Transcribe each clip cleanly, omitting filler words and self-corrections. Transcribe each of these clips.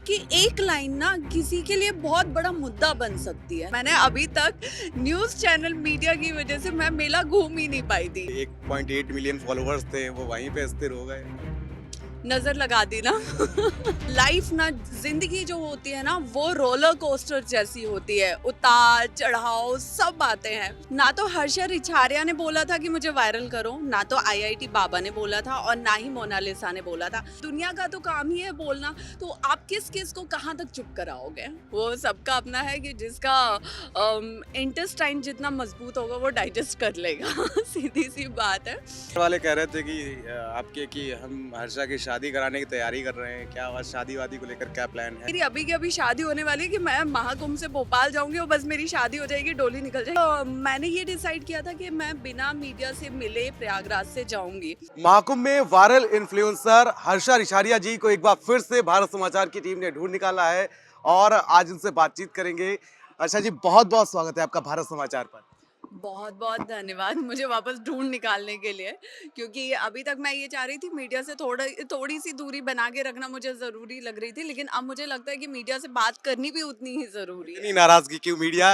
आपकी एक लाइन ना किसी के लिए बहुत बड़ा मुद्दा बन सकती है। मैंने अभी तक न्यूज़ चैनल मीडिया की वजह से मैं मेला घूम ही नहीं पाई थी। 1.8 मिलियन फॉलोअर्स थे, वो वहीं पे स्थिर हो गए। नजर लगा दी ना। लाइफ ना, जिंदगी जो होती है ना वो रोलर कोस्टर जैसी होती है, उतार चढ़ाव सब आते हैं। ना तो हर्षा रिछारिया ने बोला था कि मुझे वायरल करो, ना तो आईआईटी बाबा ने बोला था, और ना ही मोनालिसा ने बोला था। दुनिया का तो काम ही है बोलना, तो आप किस किस को कहाँ तक चुप कराओगे? वो सबका अपना है कि जिसका इंटेस्टाइन जितना मजबूत होगा वो डाइजेस्ट कर लेगा। सीधी सी बात है। वाले कह रहे थे कि आपके कि हम हर्षा की शादी कराने की तैयारी कर रहे हैं, क्या हुआ शादी वादी को लेकर क्या प्लान है? मेरी अभी की अभी शादी होने वाली है कि मैं महाकुंभ से भोपाल जाऊंगी और बस मेरी शादी हो जाएगी, डोली निकल जाएगी। तो मैंने ये डिसाइड किया था कि मैं बिना मीडिया से मिले प्रयागराज से जाऊंगी। महाकुंभ में वायरल इन्फ्लुएंसर हर्षा रिछारिया जी को एक बार फिर से भारत समाचार की टीम ने ढूंढ निकाला है और आज उनसे बातचीत करेंगे। हर्षा जी, बहुत बहुत स्वागत है आपका भारत समाचार पर। बहुत बहुत धन्यवाद मुझे वापस ढूंढ निकालने के लिए, क्योंकि अभी तक मैं ये चाह रही थी मीडिया से थोड़ी सी दूरी बना के रखना मुझे ज़रूरी लग रही थी, लेकिन अब मुझे लगता है कि मीडिया से बात करनी भी उतनी ही ज़रूरी इतनी है। नाराजगी क्यों? मीडिया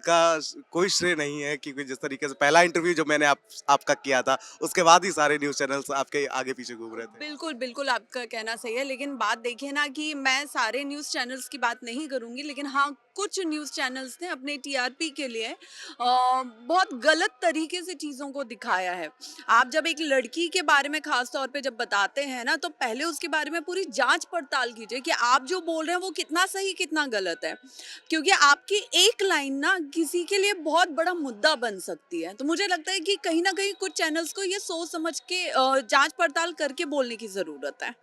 का कोई श्रेय नहीं है, क्योंकि जिस तरीके से पहला इंटरव्यू जो मैंने आपका किया था, उसके बाद ही सारे न्यूज चैनल्स आपके आगे पीछे घूम रहे थे। बिल्कुल, बिल्कुल आपका कहना सही है, लेकिन बात देखिए ना कि मैं सारे न्यूज़ चैनल्स की बात नहीं करूँगी, लेकिन हाँ, कुछ न्यूज़ चैनल्स ने अपने टीआरपी के लिए बहुत गलत तरीके से चीज़ों को दिखाया है। आप जब एक लड़की के बारे में ख़ास तौर पे जब बताते हैं ना, तो पहले उसके बारे में पूरी जाँच-पड़ताल कीजिए कि आप जो बोल रहे हैं वो कितना सही, कितना गलत है। क्योंकि आपकी एक लाइन ना किसी के लिए बहुत बड़ा मुद्दा बन सकती है। तो मुझे लगता है कि कहीं न कहीं कुछ चैनल्स को ये सोच समझ के जाँच पड़ताल करके बोलने की ज़रूरत है।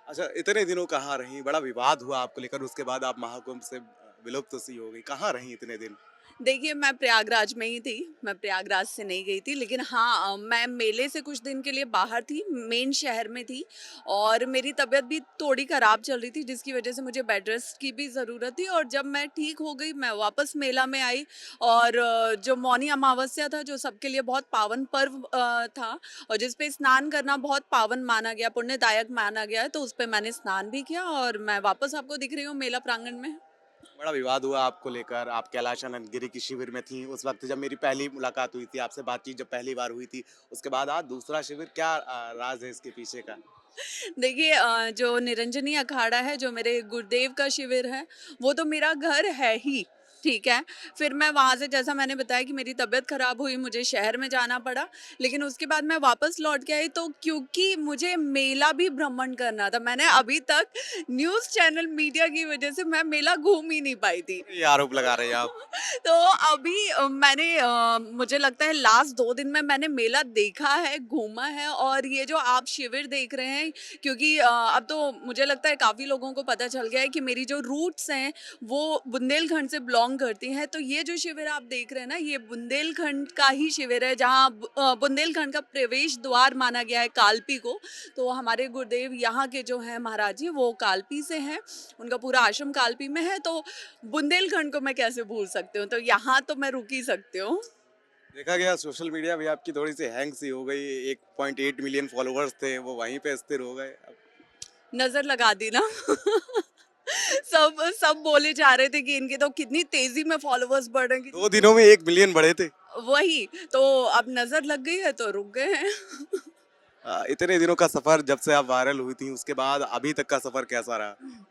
अच्छा, इतने दिनों कहाँ रहीं? बड़ा विवाद हुआ आपको लेकर, उसके बाद आप महाकुंभ से विलुप्त सी हो गई। कहाँ रहीं इतने दिन? देखिए, मैं प्रयागराज में ही थी, मैं प्रयागराज से नहीं गई थी, लेकिन हाँ मैं मेले से कुछ दिन के लिए बाहर थी, मेन शहर में थी, और मेरी तबीयत भी थोड़ी ख़राब चल रही थी, जिसकी वजह से मुझे बेड रेस्ट की भी ज़रूरत थी, और जब मैं ठीक हो गई, मैं वापस मेला में आई। और जो मौनी अमावस्या था, जो सबके लिए बहुत पावन पर्व था, और जिस पे स्नान करना बहुत पावन माना गया, पुण्यदायक माना गया है, तो उस पे मैंने स्नान भी किया, और मैं वापस आपको दिख रही हूँ मेला प्रांगण में। बड़ा विवाद हुआ आपको लेकर, आप कैलाश आनंद गिरी की शिविर में थी उस वक्त जब मेरी पहली मुलाकात हुई थी आपसे, बातचीत जब पहली बार हुई थी। उसके बाद आज दूसरा शिविर, क्या राज है इसके पीछे का? देखिए, जो निरंजनी अखाड़ा है, जो मेरे गुरुदेव का शिविर है, वो तो मेरा घर है ही, ठीक है। फिर मैं वहाँ से, जैसा मैंने बताया कि मेरी तबीयत खराब हुई, मुझे शहर में जाना पड़ा, लेकिन उसके बाद मैं वापस लौट के आई, तो क्योंकि मुझे मेला भी भ्रमण करना था। मैंने अभी तक न्यूज़ चैनल मीडिया की वजह से मैं मेला घूम ही नहीं पाई थी। ये आरोप लगा रहे हैं आप। तो अभी मैंने मुझे लगता है लास्ट 2 दिन में मैंने मेला देखा है, घूमा है, और ये जो आप शिविर देख रहे हैं, क्योंकि अब तो मुझे लगता है काफ़ी लोगों को पता चल गया है कि मेरी जो रूट्स हैं, वो बुंदेलखंड से बिलॉन्ग करती हैं। तो ये जो शिविर आप देख रहे हैं ना, ये बुंदेलखंड का ही शिविर है, जहाँ बुंदेलखंड का प्रवेश द्वार माना गया है कालपी को। तो हमारे गुरुदेव यहाँ के जो हैं महाराज जी, वो कालपी से हैं, उनका पूरा आश्रम कालपी में है, तो बुंदेलखंड को मैं कैसे भूल सकती हूँ? तो यहाँ तो मैं रुक ही सकती हूँ। देखा गया सोशल मीडिया भी आपकी थोड़ी सी हैंग सी हो गई, 1.8 मिलियन फॉलोअर्स थे, वो वहीं पे स्थिर हो गए। नज़र लगा दी ना। सब सब बोले जा रहे थे कि इनके तो कितनी तेज़ी में फॉलोवर्स बढ़ रहे हैं, कितनी 2 दिनों में 1 मिलियन बढ़े थे। वही, तो अब नज़र लग गई है तो रुक गए हैं। इतने दिनों का सफर, जब से आप वायरल हुई थी उसके बाद अभी तक का सफर कैसा रहा?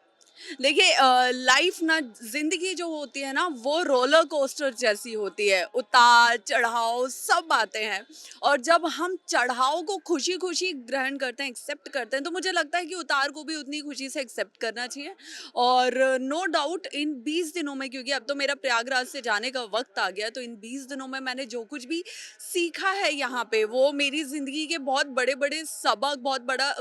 देखिए, लाइफ ना, जिंदगी जो होती है ना वो रोलर कोस्टर जैसी होती है, उतार चढ़ाव सब आते हैं, और जब हम चढ़ाव को खुशी खुशी ग्रहण करते हैं, एक्सेप्ट करते हैं, तो मुझे लगता है कि उतार को भी उतनी खुशी से एक्सेप्ट करना चाहिए। और नो डाउट इन 20 दिनों में, क्योंकि अब तो मेरा प्रयागराज से जाने का वक्त आ गया, तो इन 20 दिनों में मैंने जो कुछ भी सीखा है यहाँ पे, वो मेरी जिंदगी के बहुत बड़े बड़े सबक, बहुत बड़ा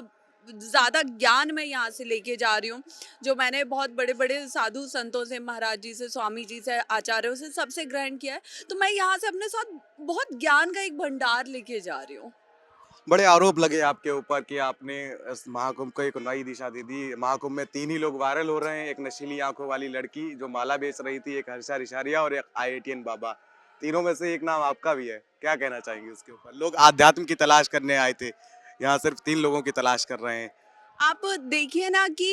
ज़्यादा ज्ञान मैं यहाँ से लेके जा रही हूँ, जो मैंने बहुत बड़े-बड़े साधु संतों से, महाराज जी से, स्वामी जी से, आचार्यों से, सबसे ग्रहण किया है। तो मैं यहाँ से अपने साथ बहुत ज्ञान का एक भंडार लेके जा रही हूँ। बड़े आरोप लगे आपके ऊपर कि आपने इस महाकुंभ को एक नई दिशा दे दी। महाकुंभ में 3 ही लोग वायरल हो रहे हैं, एक नशीली आंखों वाली लड़की जो माला बेच रही थी, एक हर्षा रिछारिया और एक आईआईटीएन बाबा। तीनों में से एक नाम आपका भी है। क्या कहना चाहेंगे उसके ऊपर? लोग आध्यात्म की तलाश करने आए थे, यहाँ सिर्फ 3 लोगों की तलाश कर रहे हैं। आप देखिए ना कि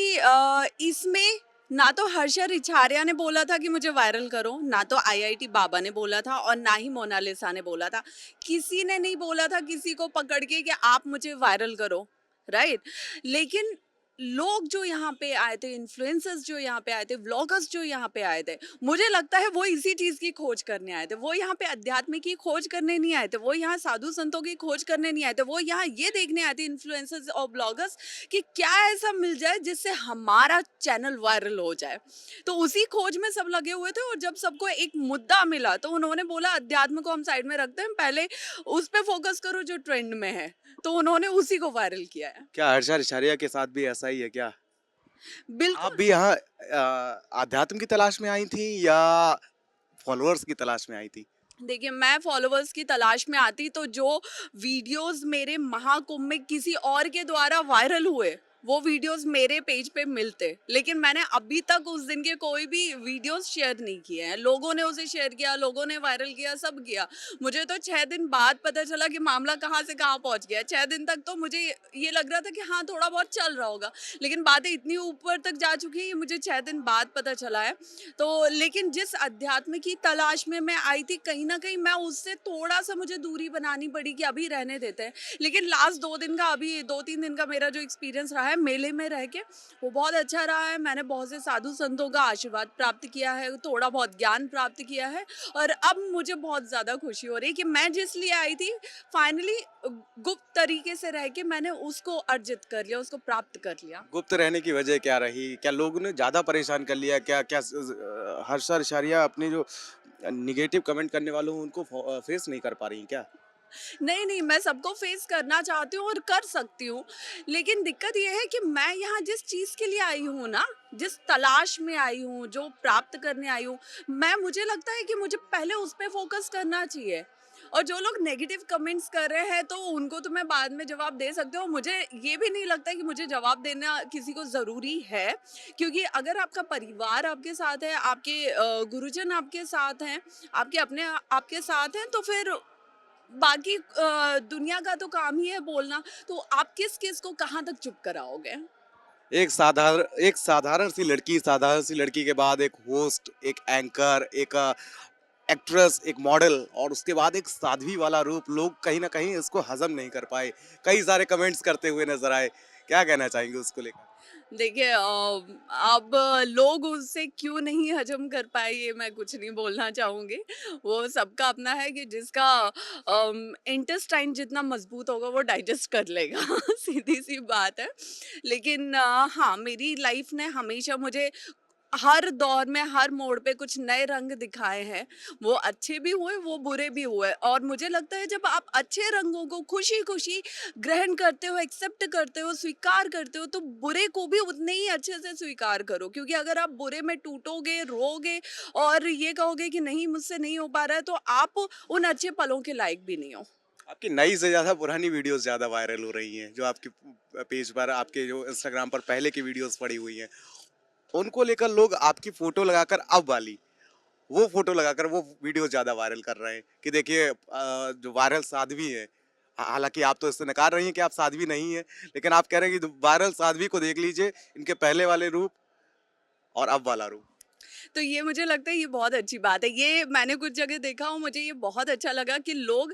इसमें ना तो हर्षा रिछारिया ने बोला था कि मुझे वायरल करो, ना तो आईआईटी बाबा ने बोला था और ना ही मोनालिसा ने बोला था। किसी ने नहीं बोला था किसी को पकड़ के कि आप मुझे वायरल करो, राइट? लेकिन लोग जो यहाँ पे आए थे, इन्फ्लुएंसर्स जो यहाँ पे आए थे, व्लॉगर्स जो यहाँ पे आए थे, मुझे लगता है वो इसी चीज़ की खोज करने आए थे। वो यहाँ पे अध्यात्म की खोज करने नहीं आए थे, वो यहाँ साधु संतों की खोज करने नहीं आए थे, वो यहाँ ये देखने आए थे इन्फ्लुएंसर्स और ब्लॉगर्स कि क्या ऐसा मिल जाए जिससे हमारा चैनल वायरल हो जाए। तो उसी खोज में सब लगे हुए थे और जब सबको एक मुद्दा मिला तो उन्होंने बोला अध्यात्म को हम साइड में रखते हैं, पहले उस पे फोकस करो जो ट्रेंड में है। तो उन्होंने उसी को वायरल किया है। क्या हर्षा रिछारिया के साथ भी ऐसा ही है क्या? आप बिल्कुल। भी यहाँ आध्यात्म की तलाश में आई थी या फॉलोअर्स की तलाश में आई थी? देखिए, मैं फॉलोअर्स की तलाश में आती तो जो वीडियोस मेरे महाकुंभ में किसी और के द्वारा वायरल हुए वो वीडियोस मेरे पेज पे मिलते, लेकिन मैंने अभी तक उस दिन के कोई भी वीडियोस शेयर नहीं किए हैं। लोगों ने उसे शेयर किया, लोगों ने वायरल किया, सब किया। मुझे तो 6 दिन बाद पता चला कि मामला कहाँ से कहाँ पहुंच गया। 6 दिन तक तो मुझे ये लग रहा था कि हाँ थोड़ा बहुत चल रहा होगा, लेकिन बातें इतनी ऊपर तक जा चुकी है ये मुझे 6 दिन बाद पता चला है। तो लेकिन जिस अध्यात्म की तलाश में मैं आई थी, कहीं न कहीं मैं उससे थोड़ा-सा मुझे दूरी बनानी पड़ी कि अभी रहने देते हैं। लेकिन लास्ट 2 दिन का, अभी 2-3 दिन का मेरा जो एक्सपीरियंस रहा है मेले में रह के, वो बहुत अच्छा रहा है। मैंने बहुत से साधु संतों का आशीर्वाद प्राप्त किया है, थोड़ा बहुत ज्ञान प्राप्त किया है और अब मुझे बहुत ज़्यादा खुशी हो रही है कि मैं जिस लिए आई थी फाइनली गुप्त तरीके से रह के मैंने उसको अर्जित कर लिया, उसको प्राप्त कर लिया। गुप्त रहने की वजह क्या रही? क्या लोगों ने ज़्यादा परेशान कर लिया? क्या क्या हर्षा रिछारिया अपने जो नेगेटिव कमेंट करने वालों हैं उनको फेस नहीं कर पा रही हैं क्या? नहीं, नहीं, मैं सबको फेस करना चाहती हूँ और कर सकती हूँ। लेकिन दिक्कत ये है कि मैं यहाँ जिस चीज़ के लिए आई हूँ ना, जिस तलाश में आई हूँ, जो प्राप्त करने आई हूँ, मुझे लगता है कि मुझे पहले उस पे फ़ोकस करना चाहिए। और जो लोग नेगेटिव कमेंट्स कर रहे हैं, तो उनको तो मैं बाद में जवाब दे सकती हूँ। मुझे ये भी नहीं लगता कि मुझे जवाब देना किसी को ज़रूरी है, क्योंकि अगर आपका परिवार आपके साथ है, आपके गुरुजन आपके साथ हैं, आपके अपने आपके साथ हैं, तो फिर बाकी दुनिया का तो काम ही है बोलना, तो आप किस-किस को कहाँ तक चुप कराओगे? साधारण सी लड़की के बाद एक होस्ट, एक एंकर, एक एक्ट्रेस, एक मॉडल और उसके बाद एक साध्वी वाला रूप, लोग कहीं न कहीं इसको हज़म नहीं कर पाए। कई सारे कमेंट्स करते हुए नज़र आए। क्या कहना चाहेंगे उसको लेकर? देखिए, अब लोग उससे क्यों नहीं हजम कर पाए ये मैं कुछ नहीं बोलना चाहूँगी। वो सबका अपना है कि जिसका इंटेस्टाइन जितना मज़बूत होगा वो डाइजेस्ट कर लेगा सीधी-सी बात है। लेकिन हाँ, मेरी लाइफ़ ने हमेशा मुझे हर दौर में, हर मोड़ पे कुछ नए रंग दिखाए हैं। वो अच्छे भी हुए, वो बुरे भी हुए और मुझे लगता है जब आप अच्छे रंगों को खुशी-खुशी ग्रहण करते हो, एक्सेप्ट करते हो, स्वीकार करते हो, तो बुरे को भी उतने ही अच्छे से स्वीकार करो, क्योंकि अगर आप बुरे में टूटोगे, रोओगे और ये कहोगे कि नहीं मुझसे नहीं हो पा रहा है, तो आप उन अच्छे पलों के लायक भी नहीं हो। आपकी नई से ज़्यादा पुरानी वीडियोज़ ज़्यादा वायरल हो रही हैं, जो आपके पेज पर, आपके जो इंस्टाग्राम पर पहले की वीडियोज़ पड़ी हुई हैं। उनको लेकर लोग आपकी फ़ोटो लगाकर अब वाली, वो फ़ोटो लगाकर वो वीडियो ज़्यादा वायरल कर रहे हैं कि देखिए जो वायरल साध्वी है। हालाँकि आप तो इससे नकार रही हैं कि आप साध्वी नहीं हैं, लेकिन आप कह रहे हैं कि वायरल साध्वी को देख लीजिए, इनके पहले वाले रूप और अब वाला रूप। तो ये मुझे लगता है ये बहुत अच्छी बात है। ये मैंने कुछ जगह देखा और मुझे ये बहुत अच्छा लगा कि लोग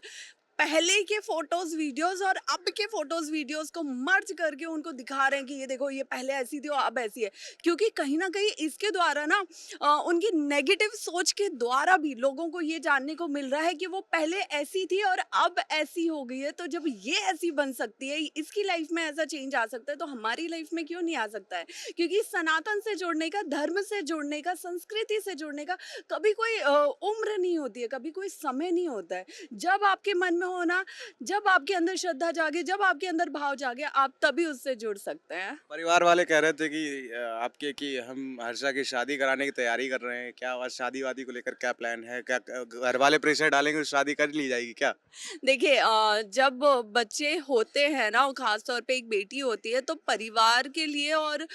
पहले के फोटोज वीडियोस और अब के फोटोज वीडियोस को मर्ज करके उनको दिखा रहे हैं कि ये देखो ये पहले ऐसी थी और अब ऐसी है, क्योंकि कहीं ना कहीं इसके द्वारा ना उनकी नेगेटिव सोच के द्वारा भी लोगों को ये जानने को मिल रहा है कि वो पहले ऐसी थी और अब ऐसी हो गई है। तो जब ये ऐसी बन सकती है, इसकी लाइफ में ऐसा चेंज आ सकता है, तो हमारी लाइफ में क्यों नहीं आ सकता है? क्योंकि सनातन से जुड़ने का, धर्म से जुड़ने का, संस्कृति से जुड़ने का कभी कोई उम्र नहीं होती है, कभी कोई समय नहीं होता है। जब आपके मन में हो ना, जब आपके अंदर श्रद्धा जागे, जब आपके अंदर भाव जागे, आप तभी उससे जुड़ सकते हैं। परिवार वाले कह रहे थे कि आपके कि हम हर्षा की शादी कराने की तैयारी कर रहे हैं। क्या आज शादी-वादी को लेकर क्या प्लान है? क्या घर वाले प्रेशर डालेंगे तो शादी कर ली जाएगी क्या? देखिए, जब बच्चे होते हैं ना और खास तौर पे एक बेटी होती है, तो परिवार के लिए और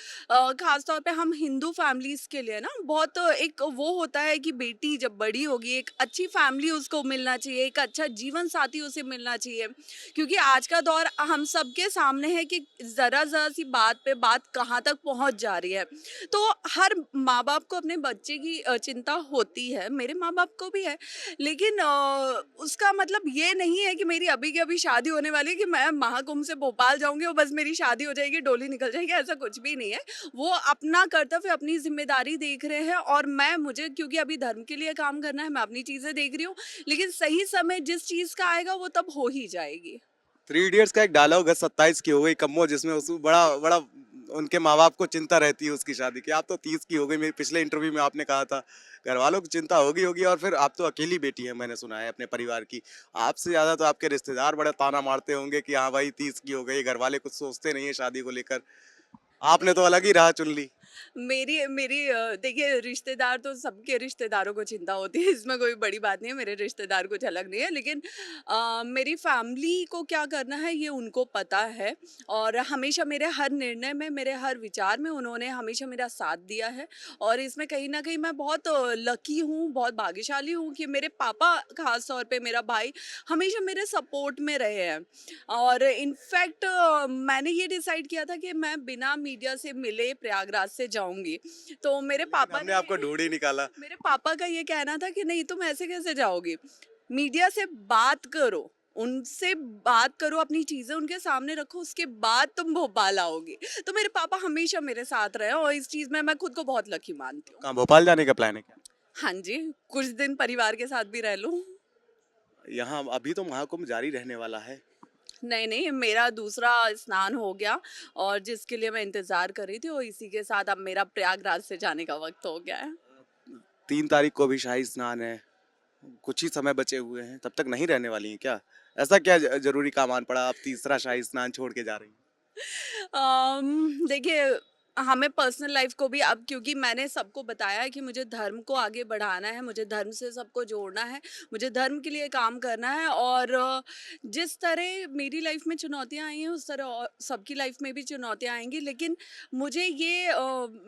खास तौर पे हम हिंदू फैमिलीज के लिए ना बहुत एक वो होता है कि बेटी जब बड़ी होगी एक अच्छी फैमिली उसको मिलना चाहिए, एक अच्छा जीवन साथी व्यक्तियों से मिलना चाहिए, क्योंकि आज का दौर हम सबके सामने है कि ज़रा ज़रा सी बात पे बात कहाँ तक पहुँच जा रही है। तो हर माँ बाप को अपने बच्चे की चिंता होती है, मेरे माँ बाप को भी है, लेकिन उसका मतलब ये नहीं है कि मेरी अभी की अभी शादी होने वाली है कि मैं महाकुंभ से भोपाल जाऊंगी और बस मेरी शादी हो जाएगी, डोली निकल जाएगी, ऐसा कुछ भी नहीं है। वो अपना कर्तव्य, अपनी जिम्मेदारी देख रहे हैं, और मैं, मुझे क्योंकि अभी धर्म के लिए काम करना है, मैं अपनी चीजें देख रही हूँ, लेकिन सही समय जिस चीज का आएगा वो तब हो ही जाएगी। थ्री इडियट्स का एक डायलॉग है 27 की हो गई कम्मो, जिसमें उस बड़ा बड़ा उनके माँ बाप को चिंता रहती है उसकी शादी की। आप तो 30 की हो गई, मेरे पिछले इंटरव्यू में आपने कहा था घर वालों की चिंता होगी होगी, और फिर आप तो अकेली बेटी है, मैंने सुना है अपने परिवार की। आपसे ज्यादा तो आपके रिश्तेदार बड़े ताना मारते होंगे कि हाँ भाई 30 की हो गई, घर वाले कुछ सोचते नहीं है शादी को लेकर। आपने तो अलग ही राह चुन ली। मेरी मेरी देखिए, रिश्तेदार तो सबके रिश्तेदारों को चिंता होती है, इसमें कोई बड़ी बात नहीं है, मेरे रिश्तेदार कुछ अलग नहीं है, लेकिन मेरी फैमिली को क्या करना है ये उनको पता है, और हमेशा मेरे हर निर्णय में, मेरे हर विचार में उन्होंने हमेशा मेरा साथ दिया है। और इसमें कहीं ना कहीं मैं बहुत लकी हूँ, बहुत भाग्यशाली हूँ कि मेरे पापा, खास तौर पे मेरा भाई, हमेशा मेरे सपोर्ट में रहे हैं। और इनफैक्ट मैंने ये डिसाइड किया था कि मैं बिना मीडिया से मिले प्रयागराज से जाऊंगी, तो मेरे लेकिन पापा हमने आपको ढूंढ ही निकाला। मेरे पापा का ये कहना था कि नहीं, तुम ऐसे कैसे जाओगी, मीडिया से बात करो, उनसे बात करो, अपनी चीजें उनके सामने रखो, उसके बाद तुम भोपाल आओगी। तो मेरे पापा हमेशा मेरे साथ रहे, और इस चीज में मैं खुद को बहुत लकी मानती हूँ। कहाँ भोपाल जाने का प्लान है क्या? हाँ जी, कुछ दिन परिवार के साथ भी रह लूँ। यहाँ अभी तो महाकुंभ जारी रहने वाला है। नहीं नहीं, मेरा दूसरा स्नान हो गया, और जिसके लिए मैं इंतजार कर रही थी, वो इसी के साथ अब मेरा प्रयागराज से जाने का वक्त हो गया है। 3 तारीख को भी शाही स्नान है, कुछ ही समय बचे हुए हैं, तब तक नहीं रहने वाली हैं क्या? ऐसा क्या जरूरी काम आन पड़ा, आप तीसरा शाही स्नान छोड़ के जा रही हैं? देखिए, हमें पर्सनल लाइफ को भी, अब क्योंकि मैंने सबको बताया है कि मुझे धर्म को आगे बढ़ाना है, मुझे धर्म से सबको जोड़ना है, मुझे धर्म के लिए काम करना है, और जिस तरह मेरी लाइफ में चुनौतियां आई हैं उस तरह और सबकी लाइफ में भी चुनौतियां आएंगी, लेकिन मुझे ये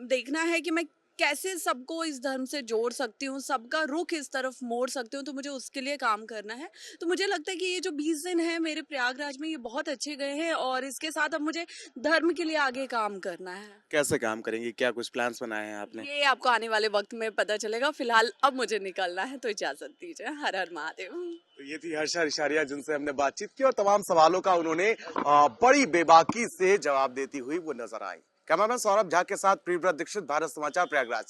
देखना है कि मैं कैसे सबको इस धर्म से जोड़ सकती हूँ, सबका रुख इस तरफ मोड़ सकती हूँ, तो मुझे उसके लिए काम करना है। तो मुझे लगता है कि ये जो 20 दिन है मेरे प्रयागराज में, ये बहुत अच्छे गए हैं, और इसके साथ अब मुझे धर्म के लिए आगे काम करना है। कैसे काम करेंगी, क्या कुछ प्लान्स बनाए हैं आपने? ये आपको आने वाले वक्त में पता चलेगा, फिलहाल अब मुझे निकलना है, तो इजाजत दीजिए। हर हर महादेव। तो ये थी हर्षा रिशारिया, जिनसे हमने बातचीत की, और तमाम सवालों का उन्होंने बड़ी बेबाकी से जवाब देती हुई वो नजर आई। कैमरामैन सौरभ झा के साथ प्रियव्रत दीक्षित, भारत समाचार, प्रयागराज।